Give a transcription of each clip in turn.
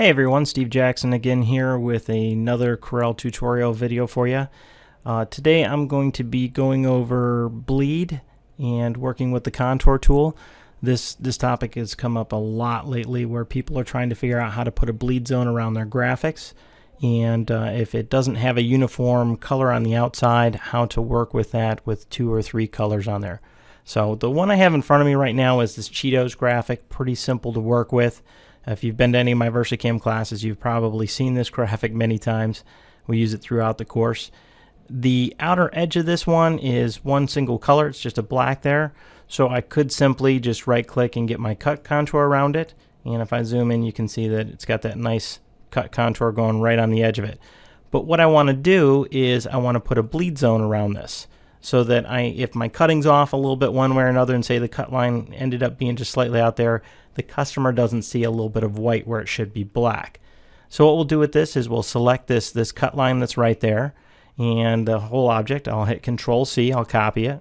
Hey everyone, Steve Jackson again here with another Corel tutorial video for you. Today I'm going to be going over bleed and working with the contour tool. This topic has come up a lot lately where people are trying to figure out how to put a bleed zone around their graphics, and if it doesn't have a uniform color on the outside, how to work with that with 2 or 3 colors on there. So the one I have in front of me right now is this Cheetos graphic, pretty simple to work with. If you've been to any of my VersaCAMM classes, you've probably seen this graphic many times. We use it throughout the course. The outer edge of this one is one single color. It's just a black there. So I could simply just right click and get my cut contour around it. And if I zoom in, you can see that it's got that nice cut contour going right on the edge of it. But what I want to do is I want to put a bleed zone around this, so that if my cutting's off a little bit one way or another, and say the cut line ended up being just slightly out there, the customer doesn't see a little bit of white where it should be black. So what we'll do with this is we'll select this cut line that's right there, and the whole object. I'll hit Control C, I'll copy it,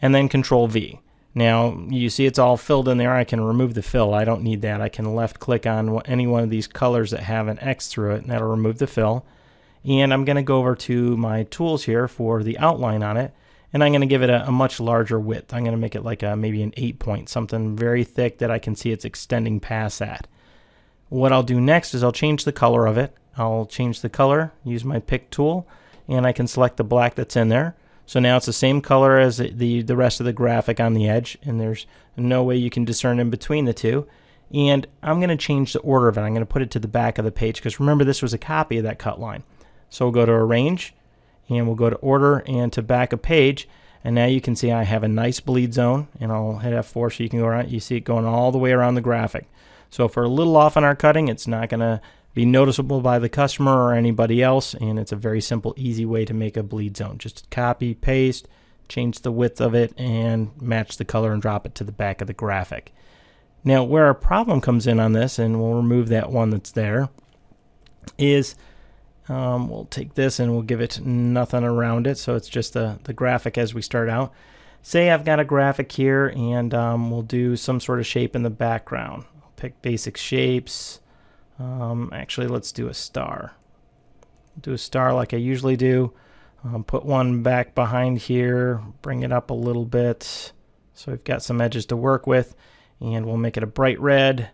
and then Control V. Now you see it's all filled in there. I can remove the fill. I don't need that. I can left click on any one of these colors that have an X through it, and that'll remove the fill. And I'm going to go over to my tools here for the outline on it, and I'm going to give it a much larger width. I'm going to make it like maybe an 8 point, something very thick that I can see it's extending past that. What I'll do next is I'll change the color of it. I'll change the color, use my pick tool, and I can select the black that's in there. So now it's the same color as the rest of the graphic on the edge, and there's no way you can discern in between the two. And I'm going to change the order of it. I'm going to put it to the back of the page, because remember, this was a copy of that cut line. So we'll go to Arrange, and we'll go to Order and to Back of Page, and now you can see I have a nice bleed zone, and I'll hit F4 so you can go around. You see it going all the way around the graphic. So if we're a little off on our cutting, it's not going to be noticeable by the customer or anybody else, and it's a very simple, easy way to make a bleed zone. Just copy, paste, change the width of it, and match the color and drop it to the back of the graphic. Now where our problem comes in on this, and we'll remove that one that's there, is we'll take this and we'll give it nothing around it, so it's just the graphic as we start out. Say I've got a graphic here, and we'll do some sort of shape in the background. I'll pick basic shapes. Actually, let's do a star. Do a star like I usually do. Put one back behind here, bring it up a little bit so we've got some edges to work with, and we'll make it a bright red.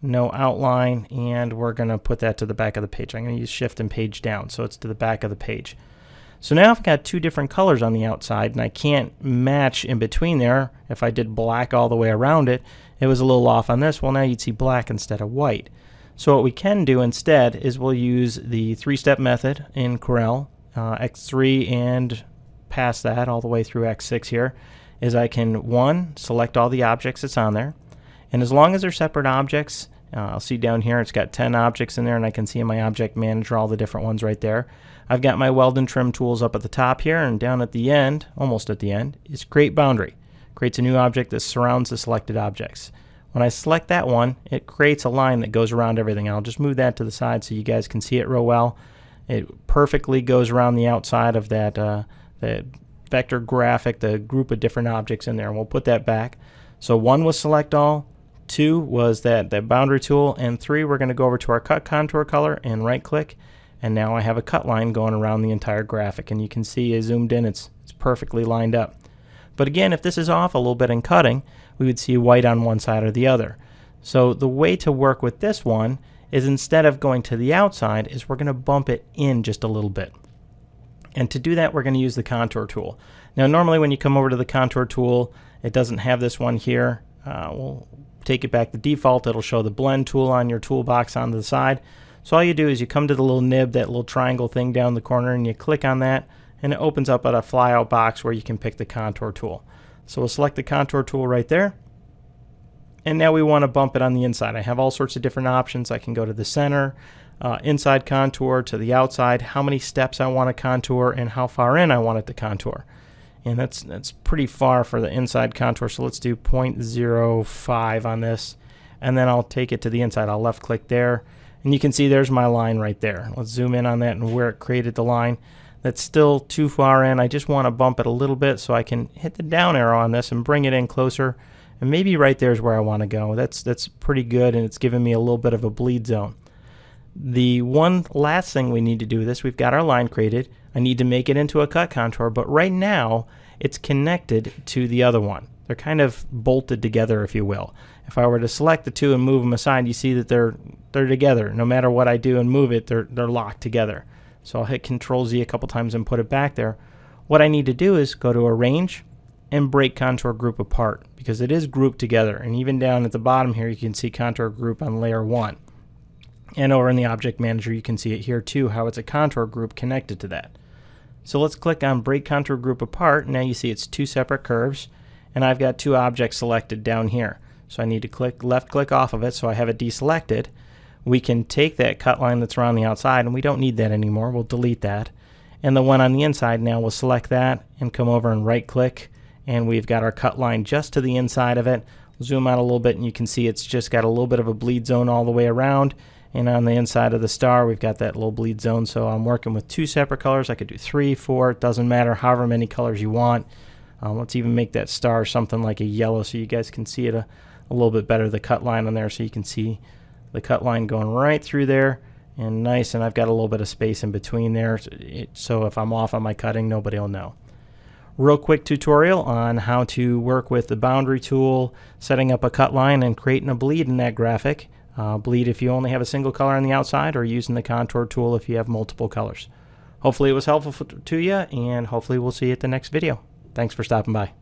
No outline, and we're going to put that to the back of the page. I'm going to use Shift and Page down so it's to the back of the page. So now I've got 2 different colors on the outside, and I can't match in between there. If I did black all the way around it, it was a little off on this. Well, now you'd see black instead of white. So what we can do instead is we'll use the 3-step method in Corel, X3 and past that all the way through X6 here, is I can, 1, select all the objects that's on there. And as long as they're separate objects, I'll see down here it's got 10 objects in there, and I can see in my object manager all the different ones right there. I've got my weld and trim tools up at the top here, and down at the end, almost at the end, is create boundary. Creates a new object that surrounds the selected objects. When I select that one, it creates a line that goes around everything. I'll just move that to the side so you guys can see it real well. It perfectly goes around the outside of that vector graphic, the group of different objects in there, and we'll put that back. So 1 was select all, 2 was that boundary tool, and 3 we're going to go over to our cut contour color and right click, and now I have a cut line going around the entire graphic, and you can see as zoomed in it's perfectly lined up. But again, if this is off a little bit in cutting, we would see white on one side or the other. So the way to work with this one is, instead of going to the outside, is we're going to bump it in just a little bit. And to do that, we're going to use the contour tool. Now normally when you come over to the contour tool, it doesn't have this one here. We'll take it back to default. It'll show the blend tool on your toolbox on the side. So all you do is you come to the little nib, that little triangle thing down the corner, and you click on that, and it opens up a flyout box where you can pick the contour tool. So we'll select the contour tool right there, and now we want to bump it on the inside. I have all sorts of different options. I can go to the center, inside contour, to the outside, how many steps I want to contour, and how far in I want it to contour. And that's pretty far for the inside contour, so let's do 0.05 on this, and then I'll take it to the inside. I'll left click there, and you can see there's my line right there. Let's zoom in on that and where it created the line. That's still too far in. I just want to bump it a little bit, so I can hit the down arrow on this and bring it in closer, and maybe right there is where I want to go. That's pretty good, and it's giving me a little bit of a bleed zone. The one last thing we need to do with this, we've got our line created. I need to make it into a cut contour, but right now it's connected to the other one. They're kind of bolted together, if you will. If I were to select the two and move them aside, you see that they're together. No matter what I do and move it, they're locked together. So I'll hit Control Z a couple times and put it back there. What I need to do is go to Arrange and break contour group apart, because it is grouped together. And even down at the bottom here, you can see contour group on layer 1. And over in the Object Manager, you can see it here too, how it's a contour group connected to that. So let's click on Break Contour Group Apart. Now you see it's two separate curves, and I've got two objects selected down here. So I need to left click off of it so I have it deselected. We can take that cut line that's around the outside, and we don't need that anymore. We'll delete that. And the one on the inside, now we'll select that and come over and right click, and we've got our cut line just to the inside of it. We'll zoom out a little bit and you can see it's just got a little bit of a bleed zone all the way around. And on the inside of the star, we've got that little bleed zone. So I'm working with two separate colors. I could do 3, 4, it doesn't matter, however many colors you want. Let's even make that star something like a yellow so you guys can see it a little bit better, the cut line on there, so you can see the cut line going right through there. And nice, and I've got a little bit of space in between there, so if I'm off on my cutting, nobody will know. Real quick tutorial on how to work with the boundary tool, setting up a cut line and creating a bleed in that graphic. Bleed if you only have a single color on the outside, or using the contour tool if you have multiple colors. Hopefully it was helpful to you, and hopefully we'll see you at the next video. Thanks for stopping by.